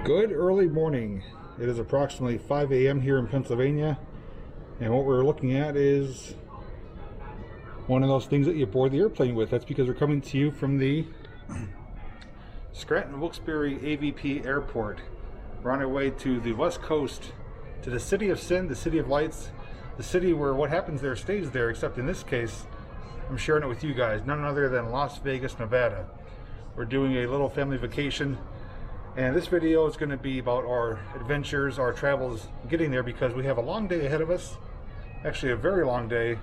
Good early morning. It is approximately 5 a.m. here in Pennsylvania, and what we're looking at is one of those things that you board the airplane with. That's because we're coming to you from the Scranton Wilkes-Barre AVP Airport. We're on our way to the West Coast, to the city of sin, the city of lights, the city where what happens there stays there, except in this case, I'm sharing it with you guys, none other than Las Vegas, Nevada. We're doing a little family vacation. And this video is going to be about our adventures, our travels getting there, because we have a long day ahead of us. Actually, a very long day.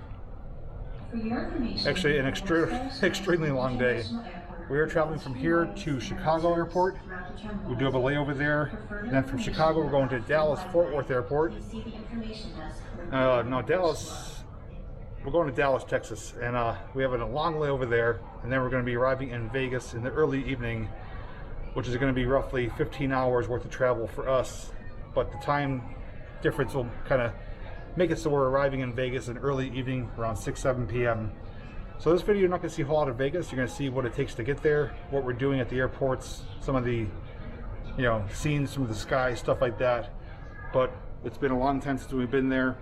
Actually, an extremely long day. We are traveling from here to Chicago Airport. We do have a layover there. And then from Chicago, we're going to Dallas Fort Worth Airport. No, Dallas. We're going to Dallas, Texas. And we have a long layover there. And then we're going to be arriving in Vegas in the early evening, which is going to be roughly 15 hours worth of travel for us, but the time difference will kind of make it so we're arriving in Vegas in early evening around 6-7 p.m. So this video, you're not going to see a whole lot of Vegas. You're going to see what it takes to get there, what we're doing at the airports, some of the scenes from the sky, stuff like that. But it's been a long time since we've been there.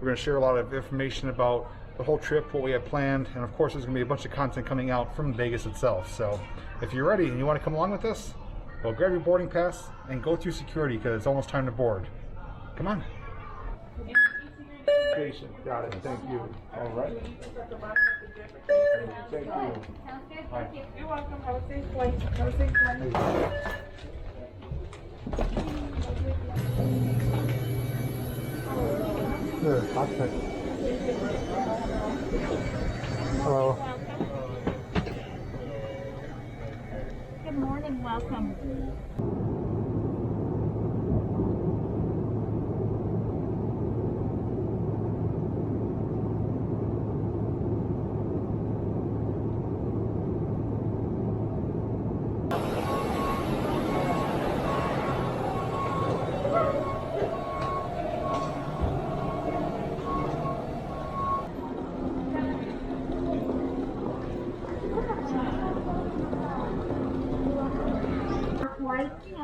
We're going to share a lot of information about the whole trip, what we have planned, and of course there's going to be a bunch of content coming out from Vegas itself. So if you're ready and you want to come along with us, well, grab your boarding pass and go through security, because it's almost time to board. Come on. Patient. Got it. Thank you. All right. Thank you. Bye. You're welcome. Have a safe flight. Have a safe flight. Good. Cockpit. Hello. Good morning. Welcome.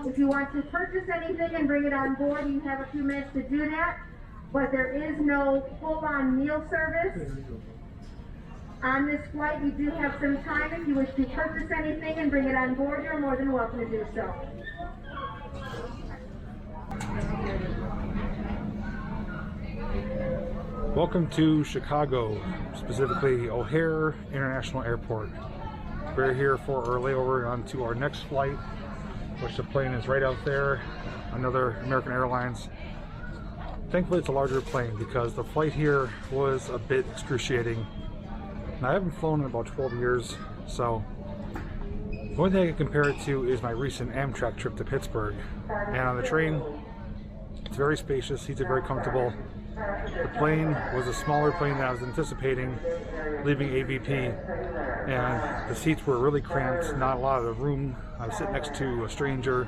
If you want to purchase anything and bring it on board, you have a few minutes to do that. But there is no full-on meal service. On this flight, you do have some time. If you wish to purchase anything and bring it on board, you're more than welcome to do so. Welcome to Chicago, specifically O'Hare International Airport. We're here for our layover onto our next flight, which the plane is right out there, another American Airlines. Thankfully it's a larger plane, because the flight here was a bit excruciating. Now, I haven't flown in about 12 years, so the only thing I can compare it to is my recent Amtrak trip to Pittsburgh. And on the train, it's very spacious, seats are very comfortable. The plane was a smaller plane than I was anticipating leaving AVP, and the seats were really cramped, not a lot of room. I was sitting next to a stranger.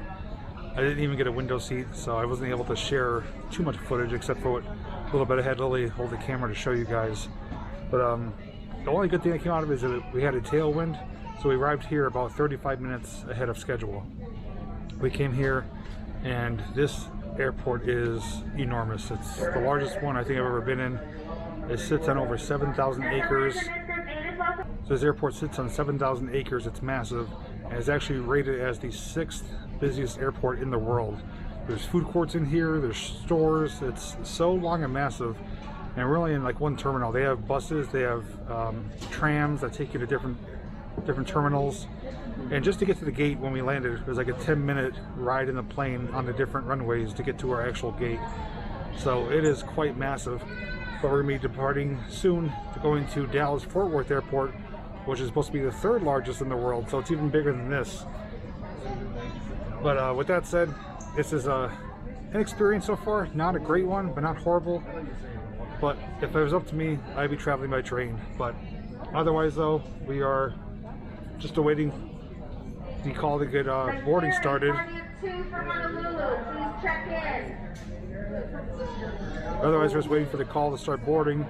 I didn't even get a window seat, so I wasn't able to share too much footage, except for what little bit I had Lily hold the camera to show you guys. But the only good thing that came out of it is that we had a tailwind, so we arrived here about 35 minutes ahead of schedule. We came here, and this airport is enormous. It's the largest one I think I've ever been in. It sits on over 7,000 acres. So this airport sits on 7,000 acres. It's massive, and it's actually rated as the 6th busiest airport in the world. There's food courts in here, there's stores. It's so long and massive, and we're only in like one terminal. They have buses, they have trams that take you to different terminals. And just to get to the gate when we landed, it was like a 10-minute ride in the plane on the different runways to get to our actual gate. So it is quite massive. But we're going to be departing soon to going to Dallas Fort Worth Airport, which is supposed to be the 3rd largest in the world, so it's even bigger than this. But with that said, this is an experience so far. Not a great one, but not horrible. But if it was up to me, I'd be traveling by train. But otherwise, though, we are just awaiting the call to get boarding started. Otherwise, we're just waiting for the call to start boarding,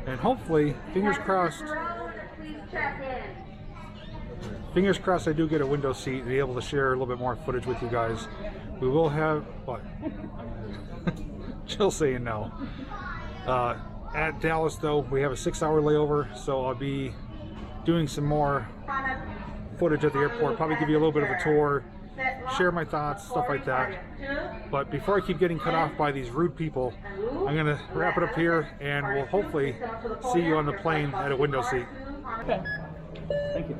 and hopefully, fingers crossed, I do get a window seat and be able to share a little bit more footage with you guys. We will have, what? Jill saying no. At Dallas, though, we have a 6-hour layover, so I'll be doing some more footage at the airport, probably give you a little bit of a tour, share my thoughts, stuff like that. But before I keep getting cut off by these rude people, I'm going to wrap it up here, and we'll hopefully see you on the plane at a window seat. Okay. Thank you.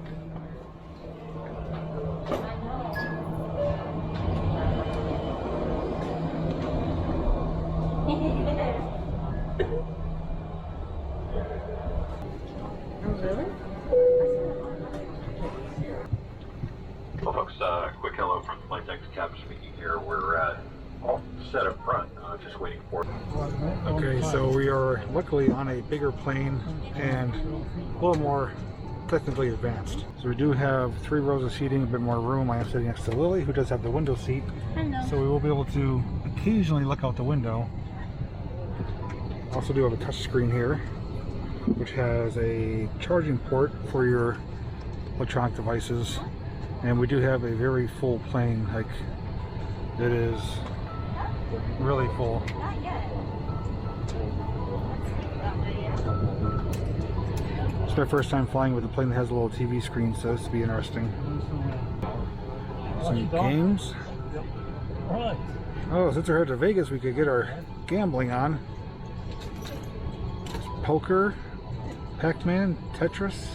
Well, folks, quick hello from Flight Deck Captain speaking here. We're all set up front, just waiting for. Okay, so we are luckily on a bigger plane and a little more technically advanced. So we do have 3 rows of seating, a bit more room. I am sitting next to Lily, who does have the window seat. Hello. So we will be able to occasionally look out the window. Also do have a touch screen here, which has a charging port for your electronic devices. And we do have a very full plane, like it is really full. Not yet. It's my first time flying with a plane that has a little TV screen, so this will be interesting. Some games. Oh, since we're here to Vegas, we could get our gambling on. There's poker, Pac-Man, Tetris,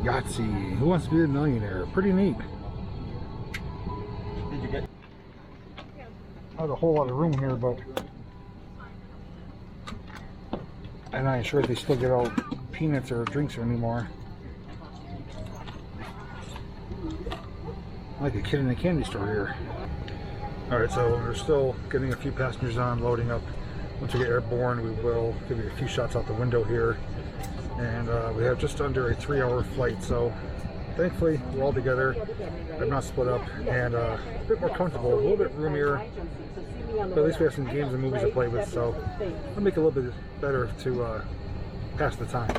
Yahtzee. Who wants to be a millionaire? Pretty neat. Did you get? Not a whole lot of room here, but I'm not sure if they still get all peanuts or drinks anymore. Like a kid in a candy store here. Alright, so we're still getting a few passengers on, loading up. Once we get airborne, we will give you a few shots out the window here. And we have just under a 3-hour flight, so thankfully we're all together. I'm not split up, and a bit more comfortable, a little bit roomier. But at least we have some games and movies to play with, so it'll make it a little bit better to pass the time.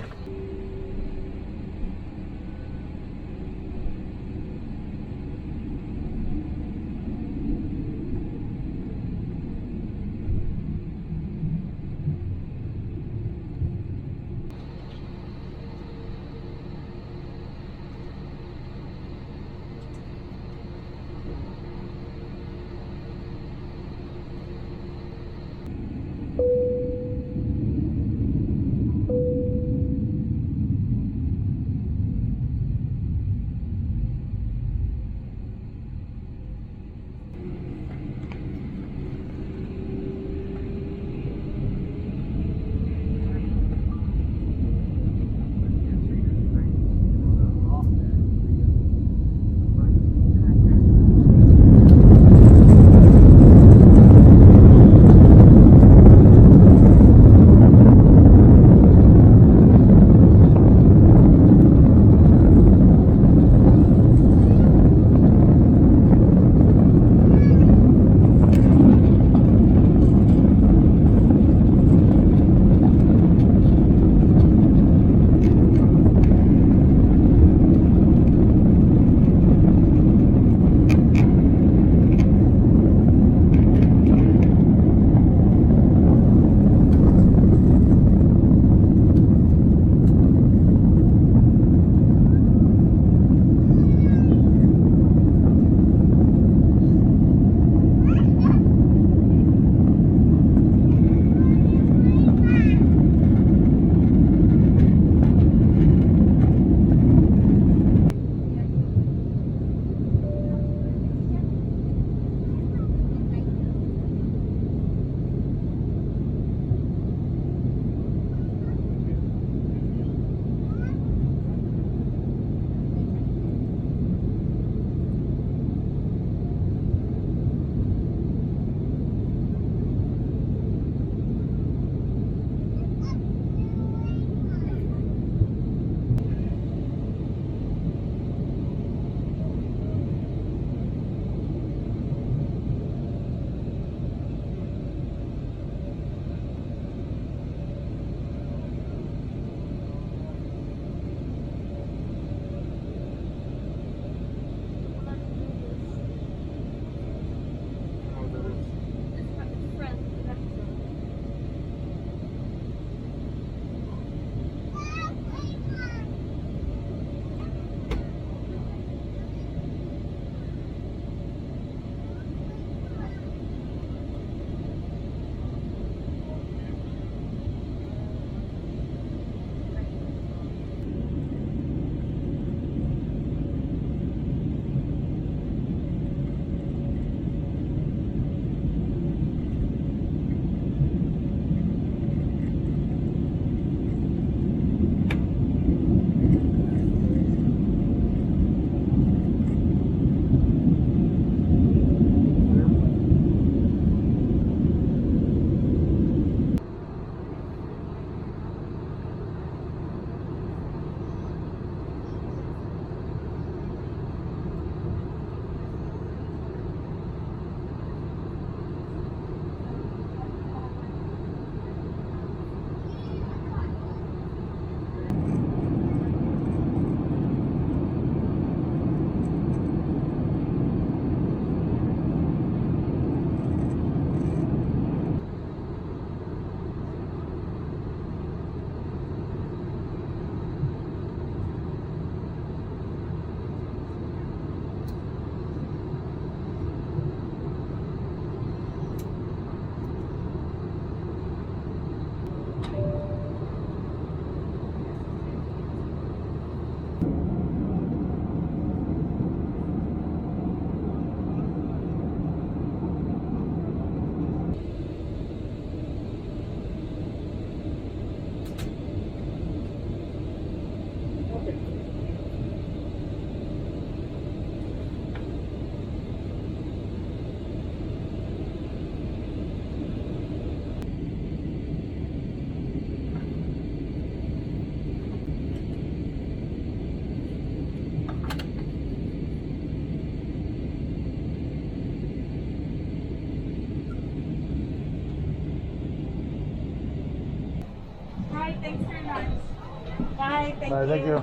Bye-bye. Thank Bye, you. thank you.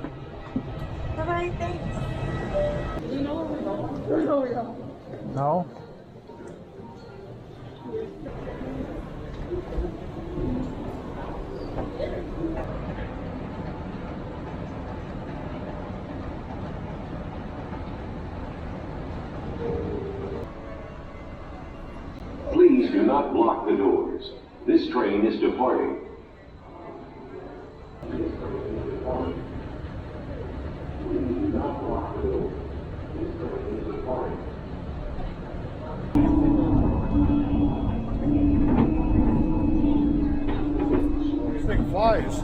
Bye-bye. Thanks. You know where we're going? No? Please do not block the doors. This train is departing. This thing flies.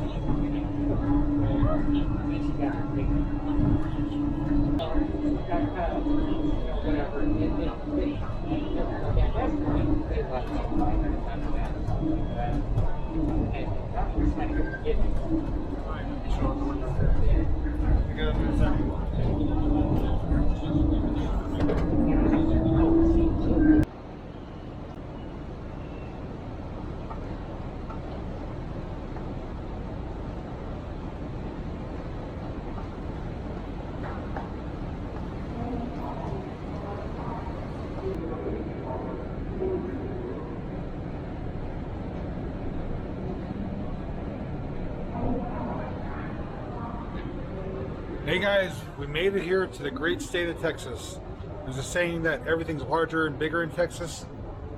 Hey guys, we made it here to the great state of Texas. There's a saying that everything's larger and bigger in Texas,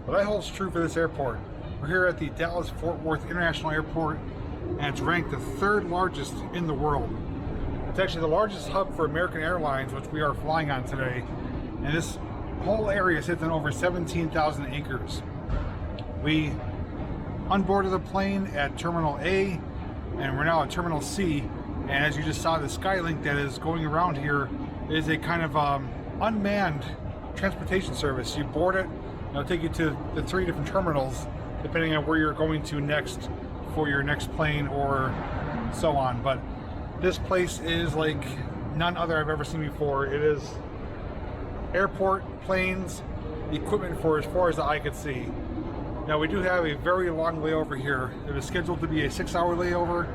but that holds true for this airport. We're here at the Dallas-Fort Worth International Airport, and it's ranked the 3rd largest in the world. It's actually the largest hub for American Airlines, which we are flying on today, and this whole area sits on over 17,000 acres. We unboarded the plane at Terminal A, and we're now at Terminal C. And as you just saw, the Skylink that is going around here is a kind of unmanned transportation service. You board it, and it'll take you to the 3 different terminals, depending on where you're going to next for your next plane or so on. But this place is like none other I've ever seen before. It is airport, planes, equipment for as far as the eye could see. Now we do have a very long layover here. It was scheduled to be a 6-hour layover.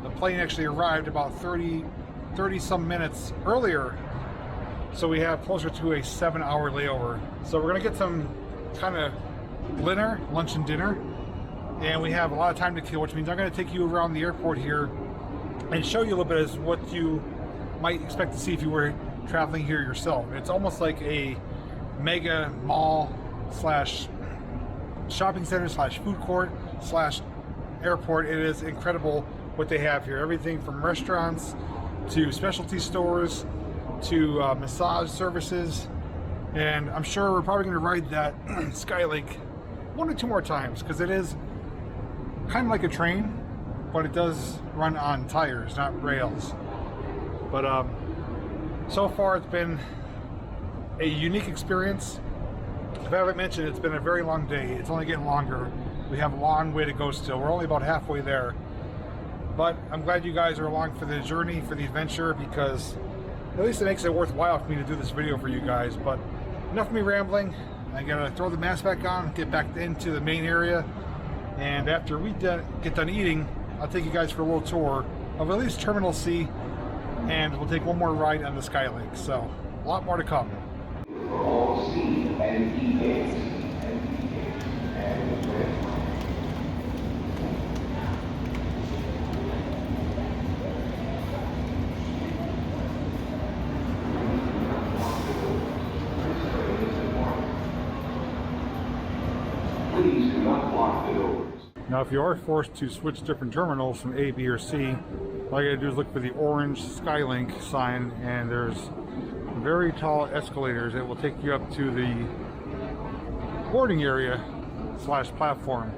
The plane actually arrived about 30 some minutes earlier, so we have closer to a 7-hour layover. So we're gonna get some kind of lunch and dinner, and we have a lot of time to kill, which means I'm gonna take you around the airport here and show you a little bit as what you might expect to see if you were traveling here yourself. It's almost like a mega mall slash shopping center slash food court slash airport. It is incredible what they have here. Everything from restaurants to specialty stores to massage services, and I'm sure we're probably going to ride that Skylink 1 or 2 more times, because it is kind of like a train, but it does run on tires, not rails. But so far it's been a unique experience. If I haven't mentioned, it's been a very long day. It's only getting longer. We have a long way to go still. We're only about halfway there. But I'm glad you guys are along for the journey, for the adventure, because at least it makes it worthwhile for me to do this video for you guys. But enough of me rambling. I gotta throw the mask back on, get back into the main area, and after we get done eating, I'll take you guys for a little tour of at least Terminal C, and we'll take one more ride on the Skylink. So, a lot more to come. All C and E gates. Please do not block the doors. Now, if you are forced to switch different terminals from A, B, or C, all you gotta do is look for the orange Skylink sign, and there's very tall escalators that will take you up to the boarding area slash platform.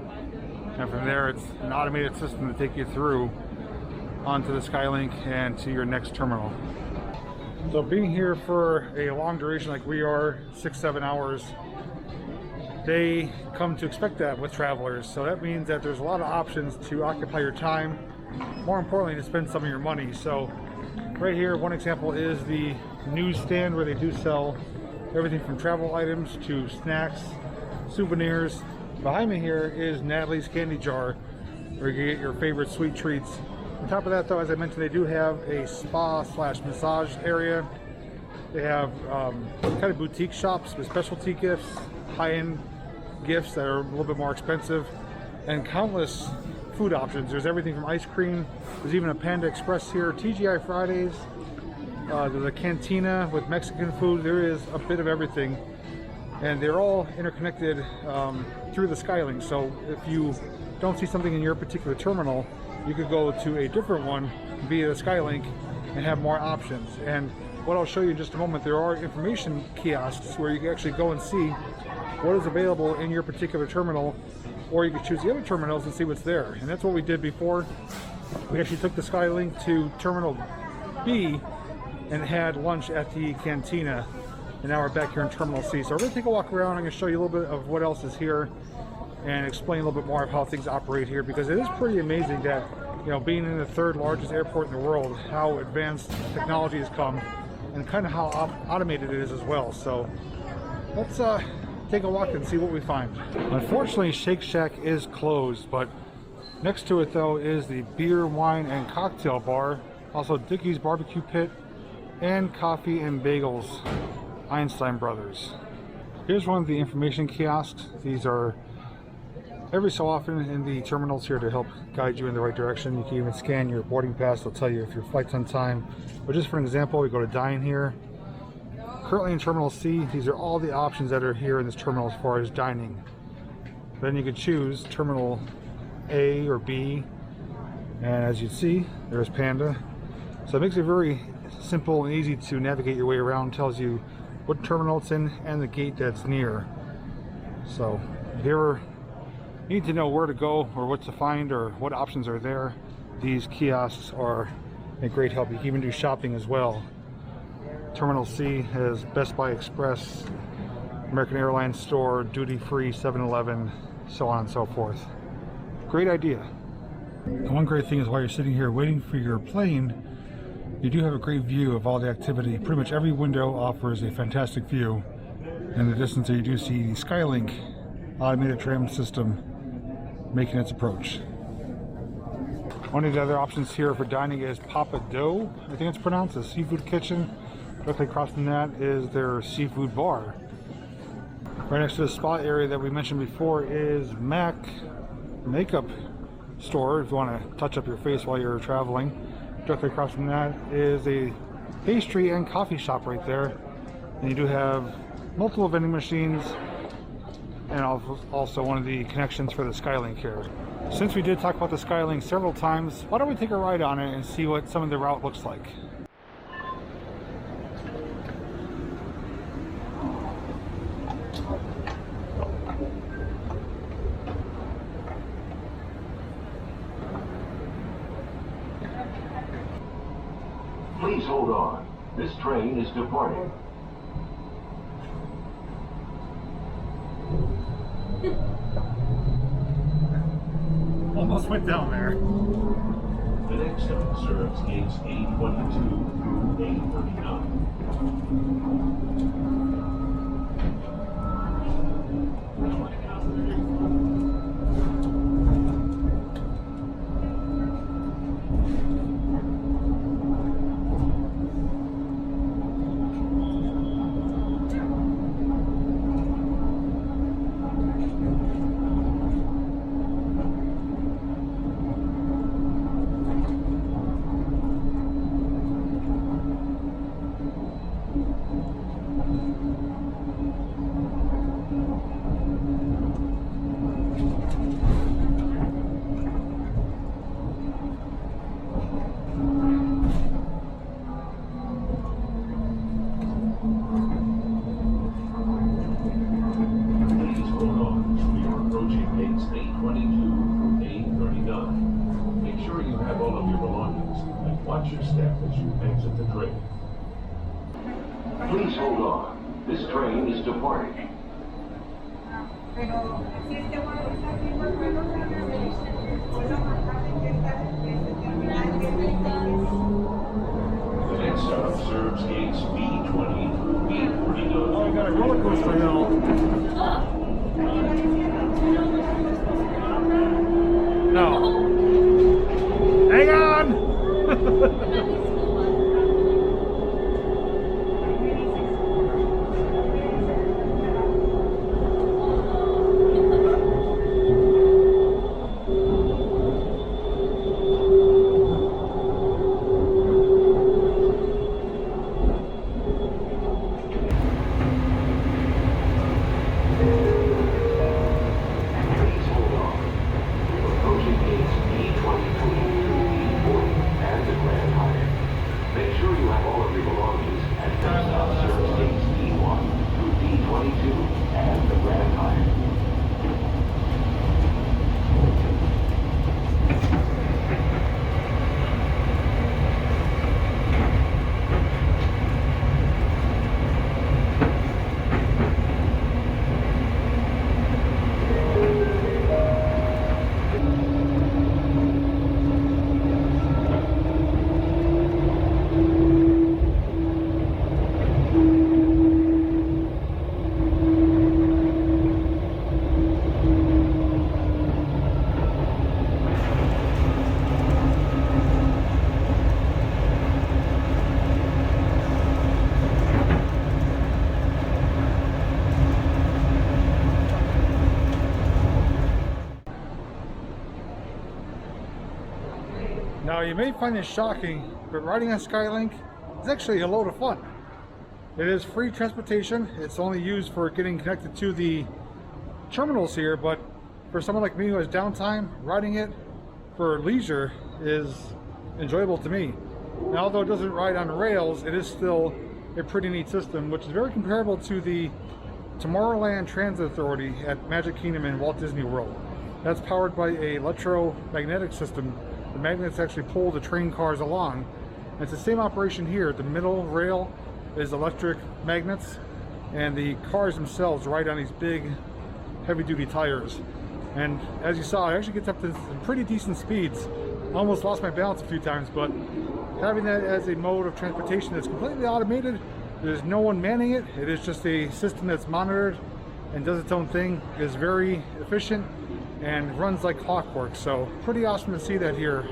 And from there, it's an automated system to take you through onto the Skylink and to your next terminal. So being here for a long duration like we are, 6-7 hours, they come to expect that with travelers. So that means that there's a lot of options to occupy your time, more importantly to spend some of your money. So right here, one example is the newsstand where they do sell everything from travel items to snacks, souvenirs. Behind me here is Natalie's Candy Jar, where you get your favorite sweet treats On top of that though, as I mentioned, they do have a spa slash massage area. They have kind of boutique shops with specialty gifts, high-end gifts that are a little bit more expensive, and countless food options. There's everything from ice cream, there's even a Panda Express here, TGI Fridays, there's a cantina with Mexican food. There is a bit of everything, and they're all interconnected through the Skylink. So if you don't see something in your particular terminal, you could go to a different one via the Skylink and have more options. And what I'll show you in just a moment, there are information kiosks where you can actually go and see what is available in your particular terminal, or you can choose the other terminals and see what's there. And that's what we did before. We actually took the Skylink to Terminal B and had lunch at the cantina, and now we're back here in Terminal C. So we're going to take a walk around. I'm going to show you a little bit of what else is here and explain a little bit more of how things operate here, because it is pretty amazing that, you know, being in the third largest airport in the world, how advanced technology has come and kind of how automated it is as well. So let's take a walk and see what we find. Unfortunately, Shake Shack is closed, but next to it though is the beer, wine, and cocktail bar, also Dickey's Barbecue Pit, and Coffee and Bagels, Einstein Brothers. Here's one of the information kiosks. These are every so often in the terminals here to help guide you in the right direction. You can even scan your boarding pass. They'll tell you if your flight's on time. But just for an example, we go to dine here. Currently in Terminal C, these are all the options that are here in this terminal as far as dining. Then you could choose Terminal A or B, and as you see, there's Panda. So it makes it very simple and easy to navigate your way around. Tells you what terminal it's in and the gate that's near. So if you ever need to know where to go or what to find or what options are there, these kiosks are a great help. You can even do shopping as well. Terminal C has Best Buy Express, American Airlines store, duty free, 7-Eleven, so on and so forth. Great idea. And one great thing is while you're sitting here waiting for your plane, you do have a great view of all the activity. Pretty much every window offers a fantastic view. In the distance there you do see the Skylink automated tram system making its approach. One of the other options here for dining is Papa Dough, I think it's pronounced, a seafood kitchen. Directly across from that is their seafood bar. Right next to the spa area that we mentioned before is MAC Makeup Store, if you want to touch up your face while you're traveling. Directly across from that is a pastry and coffee shop right there. And you do have multiple vending machines and also one of the connections for the Skylink here. Since we did talk about the Skylink several times, why don't we take a ride on it and see what some of the route looks like. Please hold on. This train is departing. Almost went down there. The next stop serves gates A22 through A39. Watch your step as you exit the train. Please hold on. This train is departing. The next stop serves gates B20 through B49. Oh, we got a roller coaster hill. No. Hang on! Now you may find this shocking, but riding on Skylink is actually a load of fun. It is free transportation. It's only used for getting connected to the terminals here, but for someone like me who has downtime, riding it for leisure is enjoyable to me. Now, although it doesn't ride on rails, it is still a pretty neat system, which is very comparable to the Tomorrowland Transit Authority at Magic Kingdom in Walt Disney World. That's powered by an electromagnetic system. The magnets actually pull the train cars along. And it's the same operation here. The middle rail is electric magnets, and the cars themselves ride on these big heavy-duty tires. And as you saw, it actually gets up to some pretty decent speeds. I almost lost my balance a few times, but having that as a mode of transportation that's completely automated, there's no one manning it, it is just a system that's monitored and does its own thing, is very efficient and runs like clockwork. So pretty awesome to see that here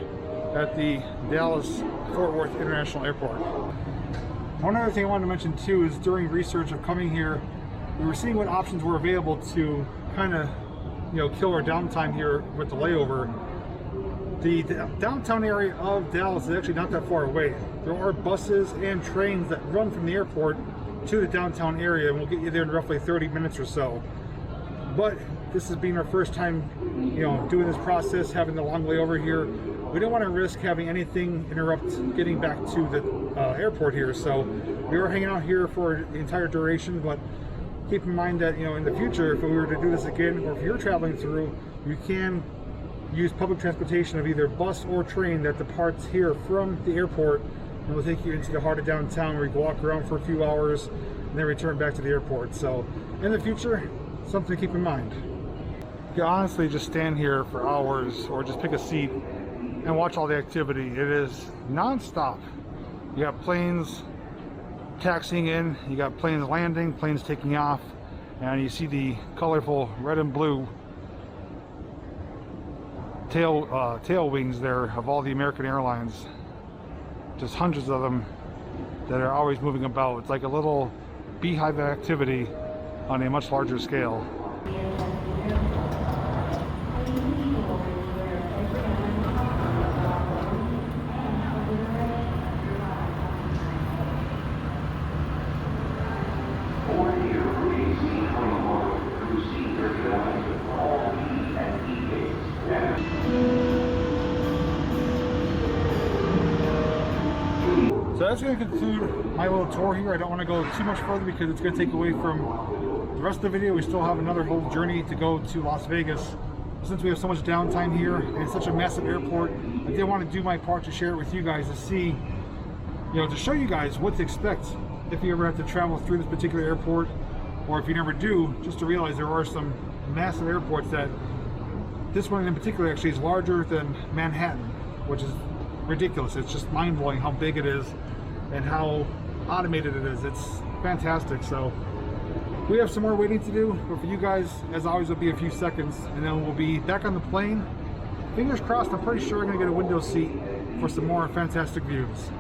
at the Dallas-Fort Worth International Airport. One other thing I wanted to mention too is during research of coming here, we were seeing what options were available to kind of, kill our downtime here with the layover. The downtown area of Dallas is actually not that far away. There are buses and trains that run from the airport to the downtown area, and we'll get you there in roughly 30 minutes or so. But this has been our first time, doing this process, having the long layover here. We don't want to risk having anything interrupt getting back to the airport here. So we were hanging out here for the entire duration, but keep in mind that, in the future, if we were to do this again, or if you're traveling through, you can use public transportation of either bus or train that departs here from the airport and will take you into the heart of downtown, where you can walk around for a few hours and then return back to the airport. So in the future, something to keep in mind. You can honestly just stand here for hours or just pick a seat and watch all the activity. It is non-stop. You got planes taxiing in, you got planes landing, planes taking off, and you see the colorful red and blue tail wings there of all the American Airlines. Just hundreds of them that are always moving about. It's like a little beehive of activity on a much larger scale. So that's going to conclude my little tour here. I don't want to go too much further because it's going to take away from the rest of the video. We still have another whole journey to go to Las Vegas. Since we have so much downtime here and it's such a massive airport, I did want to do my part to share it with you guys to see, to show you guys what to expect if you ever have to travel through this particular airport, or if you never do, just to realize there are some massive airports that this one in particular actually is larger than Manhattan, which is ridiculous. It's just mind-blowing how big it is and how automated it is. It's fantastic. So we have some more waiting to do, but for you guys, as always, it'll be a few seconds and then we'll be back on the plane. Fingers crossed, I'm pretty sure we're gonna get a window seat for some more fantastic views.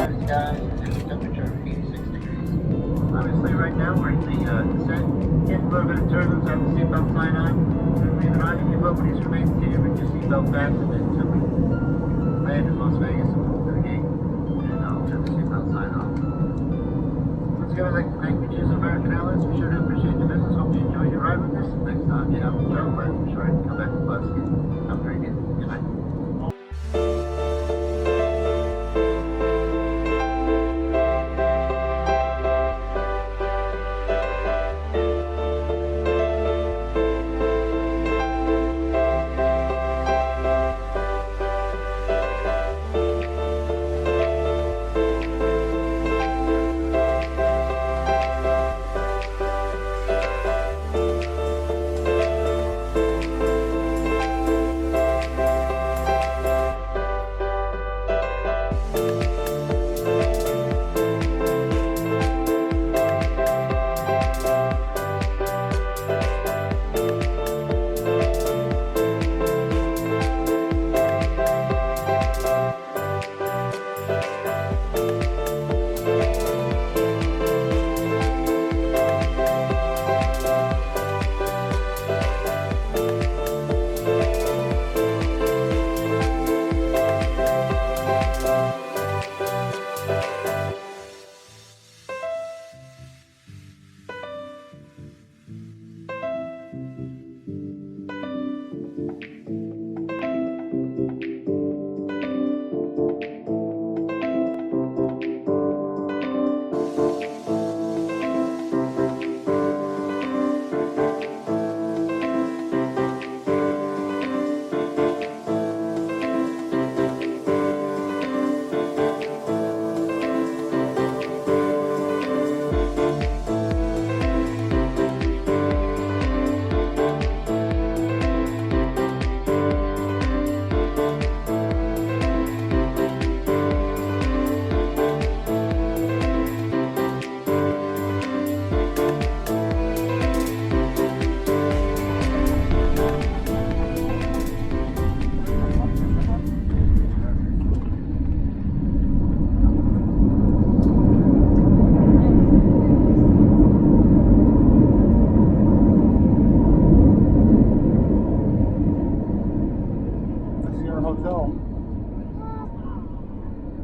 cloudy skies, and a temperature of 86 degrees. Obviously, right now we're in the descent. Get a little bit of turbulence, have the seatbelt sign on. And leave it on. If you will, please remain seated with your seatbelt fastened until we land in Las Vegas and move to the gate. And I'll turn the seatbelt sign off. Once again, I'd like to thank you for choosing American Airlines. We sure do appreciate your business. Hope you enjoyed your ride with us. Next time you have to travel, I'm sure I can come back and bus you. Have a great day. Good night.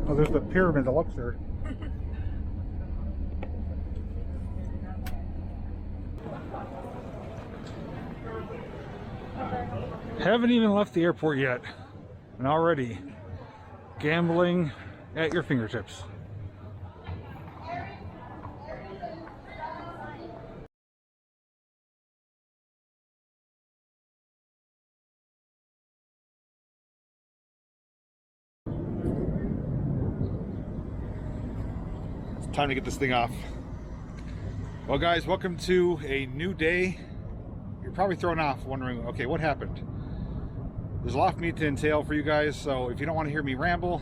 Oh, there's the pyramid that looks there. Haven't even left the airport yet, and already gambling at your fingertips. Time to get this thing off. Well guys, welcome to a new day. You're probably thrown off wondering, okay, what happened? There's a lot for me to entail for you guys, so if you don't want to hear me ramble,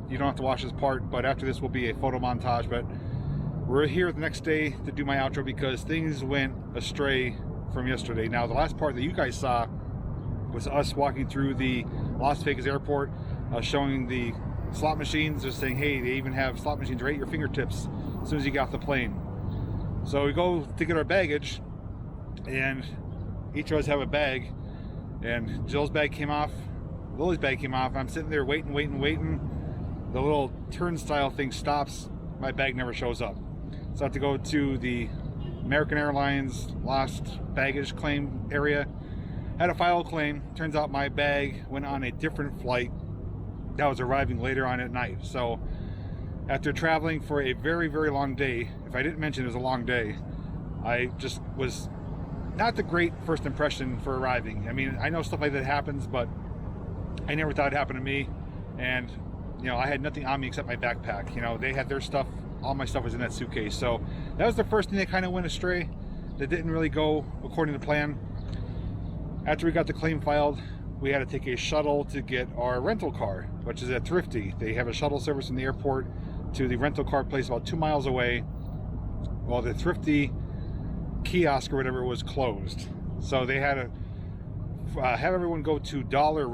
you don't have to watch this part, but after this will be a photo montage. But we're here the next day to do my outro because things went astray from yesterday. Now the last part that you guys saw was us walking through the Las Vegas airport, showing the slot machines, just saying, hey, they even have slot machines right at your fingertips as soon as you get off the plane. So we go to get our baggage, and each of us have a bag, and Jill's bag came off, Lily's bag came off. I'm sitting there waiting. The little turnstile thing stops, my bag never shows up. So I have to go to the American Airlines lost baggage claim area. Had to file a claim. Turns out my bag went on a different flight that was arriving later on at night. So after traveling for a very, very long day, if I didn't mention it was a long day, I just was not the great first impression for arriving. I mean, I know stuff like that happens, but I never thought it happened to me. And you know, I had nothing on me except my backpack. You know, they had their stuff, all my stuff was in that suitcase. So that was the first thing that kind of went astray, that didn't really go according to plan. After we got the claim filed, we had to take a shuttle to get our rental car, which is at Thrifty. They have a shuttle service from the airport to the rental car place about 2 miles away. Well, the Thrifty kiosk or whatever was closed. So they had to have everyone go to Dollar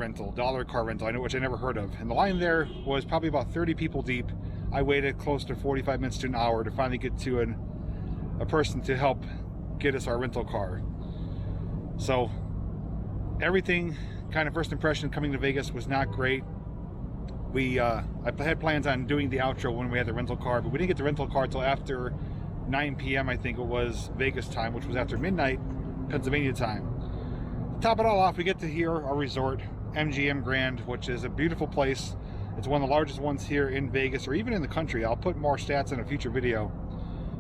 Car Rental, which I never heard of. And the line there was probably about 30 people deep. I waited close to 45 minutes to an hour to finally get to a person to help get us our rental car. So everything, kind of first impression coming to Vegas was not great. I had plans on doing the outro when we had the rental car, but we didn't get the rental car till after 9 p.m. I think it was Vegas time, which was after midnight Pennsylvania time. To top it all off, we get to here our resort, MGM Grand, which is a beautiful place. It's one of the largest ones here in Vegas, or even in the country. I'll put more stats in a future video.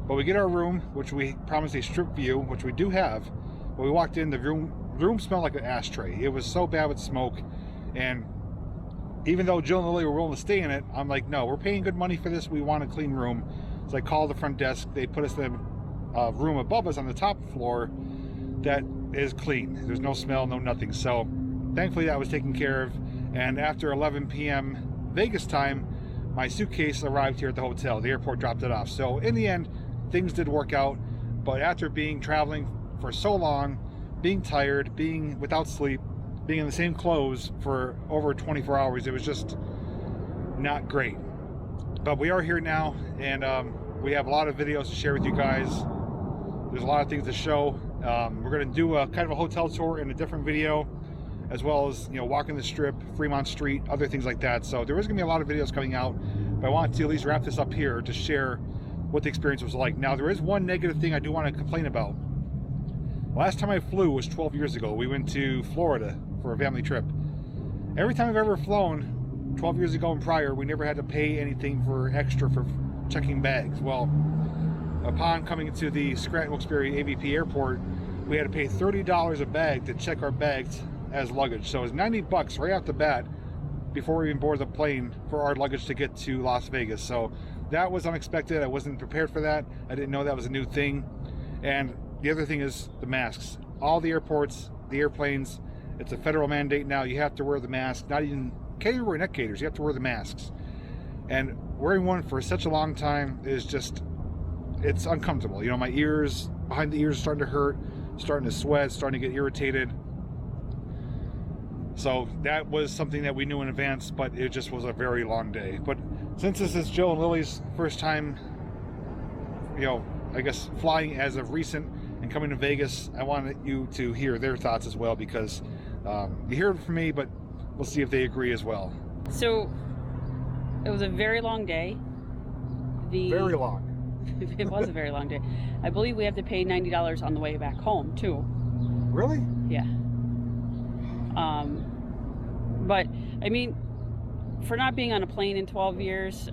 But we get our room, which we promised a strip view, which we do have. But we walked in, the room smelled like an ashtray. It was so bad with smoke. And even though Jill and Lily were willing to stay in it, I'm like, no, we're paying good money for this. We want a clean room. So I called the front desk. They put us in a room above us on the top floor that is clean. There's no smell, no nothing. So thankfully that was taken care of. And after 11 p.m. Vegas time, my suitcase arrived here at the hotel. The airport dropped it off. So in the end, things did work out. But after traveling for so long, being tired, being without sleep, being in the same clothes for over 24 hours, it was just not great. But we are here now, and we have a lot of videos to share with you guys. There's a lot of things to show. We're going to do a kind of a hotel tour in a different video, as well as, you know, walking the strip, Fremont Street, other things like that. So there is going to be a lot of videos coming out, but I want to at least wrap this up here to share what the experience was like. Now, there is one negative thing I do want to complain about. Last time I flew was 12 years ago. We went to Florida for a family trip. Every time I've ever flown, 12 years ago and prior, we never had to pay anything for extra for checking bags. Well, upon coming to the Scranton Wilkes-Barre AVP Airport, we had to pay $30 a bag to check our bags as luggage. So it was 90 bucks right off the bat before we even boarded the plane for our luggage to get to Las Vegas. So that was unexpected. I wasn't prepared for that. I didn't know that was a new thing. And the other thing is the masks. All the airports, the airplanes, it's a federal mandate now. You have to wear the mask. Can't even wear neck gaiters. You have to wear the masks. And wearing one for such a long time is just, it's uncomfortable. You know, my ears, behind the ears, are starting to hurt, starting to sweat, starting to get irritated. So that was something that we knew in advance, but it just was a very long day. But since this is Jill and Lily's first time, you know, I guess flying as of recent and coming to Vegas, I wanted you to hear their thoughts as well, because you hear it from me, but we'll see if they agree as well. So it was a very long day. Very long. It was a very long day. I believe we have to pay $90 on the way back home too. Really? Yeah. But I mean, for not being on a plane in 12 years,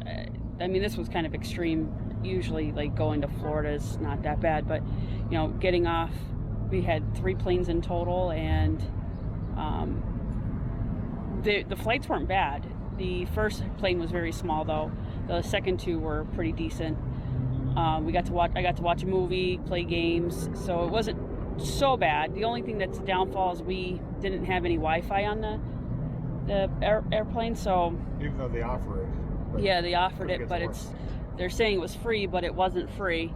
I mean, this was kind of extreme. Usually, like, going to Florida is not that bad, but you know, getting off, we had 3 planes in total, and the flights weren't bad. The first plane was very small, though. The second 2 were pretty decent. I got to watch a movie, play games, so it wasn't so bad. The only thing that's a downfall is we didn't have any Wi-Fi on the airplane, so even though they offer it. Yeah, they offered it, but they're saying it was free, but it wasn't free.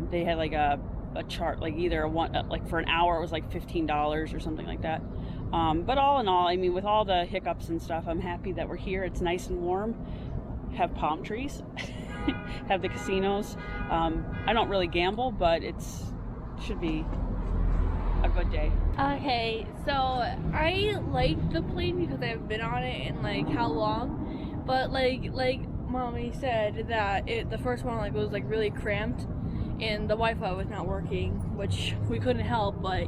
They had like a chart, like either like for an hour it was like $15 or something like that. But all in all, I mean, with all the hiccups and stuff, I'm happy that we're here. It's nice and warm. Have palm trees. Have the casinos. I don't really gamble, but should be a good day. Okay, so I like the plane because I've been on it in like how long, but like Mommy said that the first one like was like really cramped and the Wi-Fi was not working, which we couldn't help, but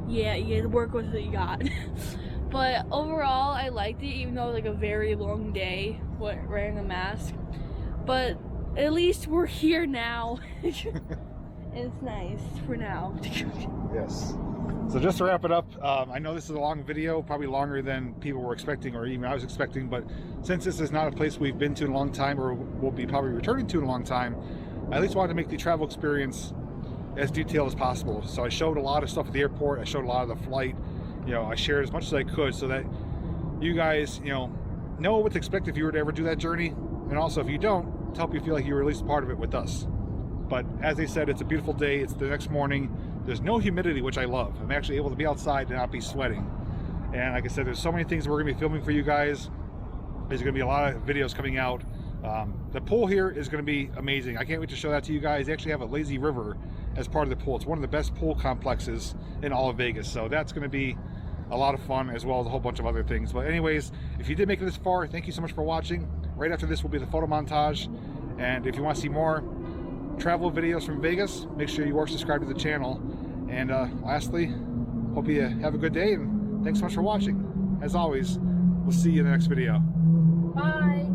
yeah, you had to work with what you got. But overall, I liked it, even though it was like a very long day wearing a mask. But at least we're here now. It's nice for now. Yes. So just to wrap it up, I know this is a long video, probably longer than people were expecting, or even I was expecting, but since this is not a place we've been to in a long time, or will be probably returning to in a long time, I at least wanted to make the travel experience as detailed as possible. So I showed a lot of stuff at the airport, I showed a lot of the flight, you know, I shared as much as I could so that you guys, you know what to expect if you were to ever do that journey, and also if you don't, to help you feel like you were at least a part of it with us. But as they said, it's a beautiful day. It's the next morning. There's no humidity, which I love. I'm actually able to be outside and not be sweating. And like I said, there's so many things we're going to be filming for you guys. There's going to be a lot of videos coming out The pool here is going to be amazing. I can't wait to show that to you guys. They actually have a lazy river as part of the pool. It's one of the best pool complexes in all of Vegas, so that's going to be a lot of fun, as well as a whole bunch of other things. But anyways, if you did make it this far, thank you so much for watching. Right after this will be the photo montage, and if you want to see more travel videos from Vegas, make sure you are subscribed to the channel. And lastly, hope you have a good day, and thanks so much for watching. As always, we'll see you in the next video. Bye.